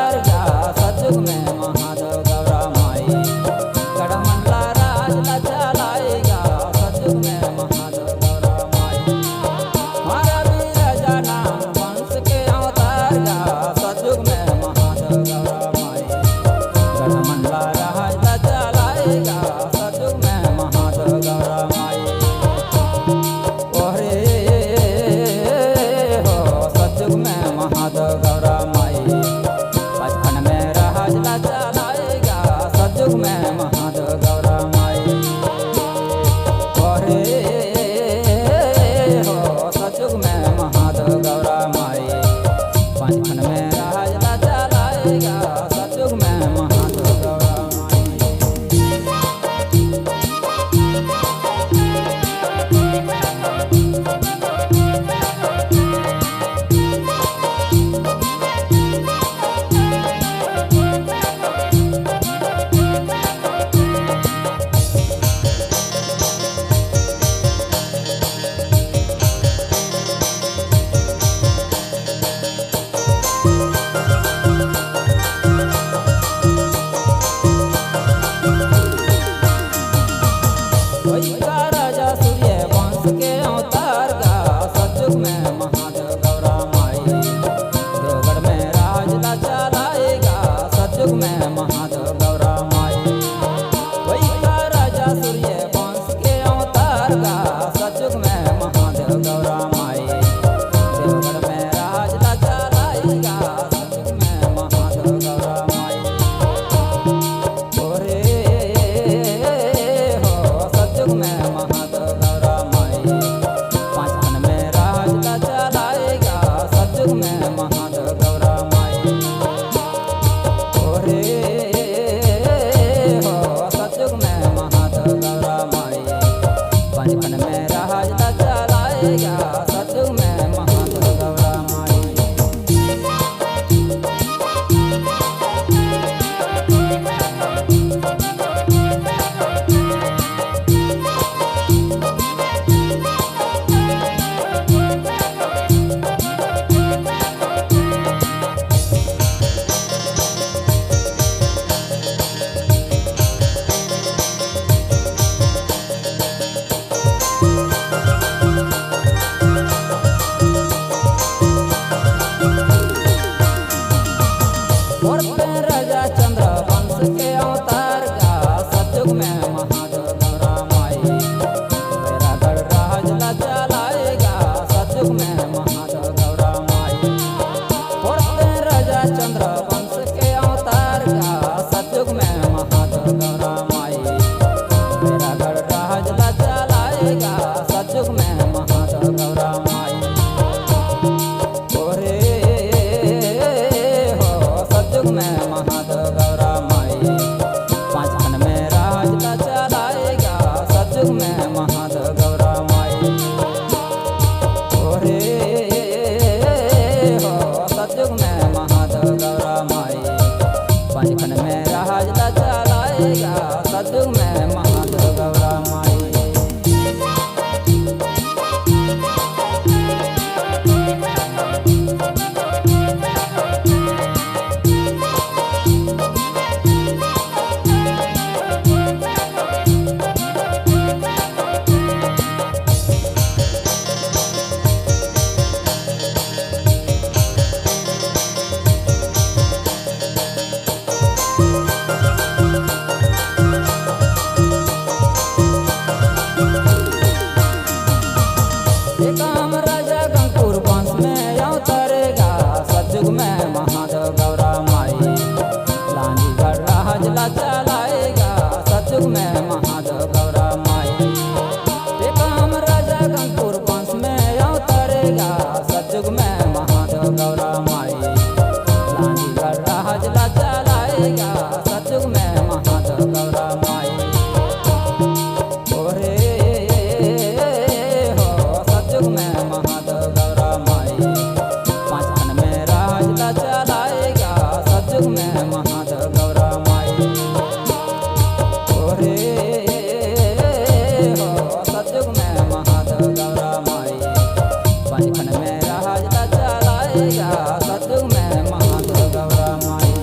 अवतार गा सतयुग में महादेव गौरा माई गढ़मंडला राज ला चलाएगा सतयुग में महादेव गौरा माई हमारा वीर जना वंश के अवतार गा सतयुग में महादेव गौरा माई गढ़मंडला राज ला चलाएगा सतयुग में महादेव गौरा माई ओरे हो सतयुग में महादेव गौरा माई बचपन में राज ला चलाएगा सतयुग में महादेव गौरा माई ओरे हो सतयुग में महादेव गौरा माई बचपन में राज ला चलाएगा सतयुग में महादेव गौरा माई वही का राजा सूर्य वंश के अवतार गा सतयुग में महादेव गौरा माई देवगढ़ में राज ला चलाएगा सतयुग में महादेव गौरा माई वही का राजा सूर्य वंश के अवतार गा सतयुग में महादेव गौरा माई देवगढ़ में राज ला चलाएगा सतयुग में महादेव गौरा माई ओरे हो सतयुग में महादेव गौरा माई पाँचन में राज ला चलाएगा सतयुग में महादेव गौरा माई ओरे हो सतयुग में महादेव गौरा माई पाँचन में राज ला चलाएगा सतयुग में महादेव गौरा माई और पे राजा चंद्र वंश के अवतार गा सतयुग में महादेव गौरा माई बैरागढ़ राज ला चलाएगा सतयुग में महादेव गौरा माई और पे राजा चंद्र वंश के अवतार गा सतयुग में महादेव गौरा माई बैरागढ़ राज ला चलाएगा सतयुग में महादेव गौरा माई ओरे हो सतयुग में महादेव गौरा माई पाँचन में राज ला चलाएगा सतयुग में महादेव गौरा माई ओरे हो सतयुग में महादेव गौरा माई पाँचन में राज ला चलाएगा सतयुग में महादेव गौरा माई काम राजा गंगपुर वंश में अवतरेगा सतयुग में महादेव गौरा माई लांजीगढ़ राज ला चलाएगा सतयुग में महादेव गौरा माई काम राजा गंगपुर वंश में अवतरेगा सतयुग में महादेव गौरा माई लांजीगढ़ राज ला चलाएगा सतयुग में महादेव गौरा माई ओरे हो सतयुग में महादेव गौरा माई पाँचन में राज ला चलाएगा सतयुग में महादेव गौरा माई ओरे हो सतयुग में महादेव गौरा माई पाँचन में राज ला चलाएगा सतयुग में महादेव गौरा माई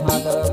महादेव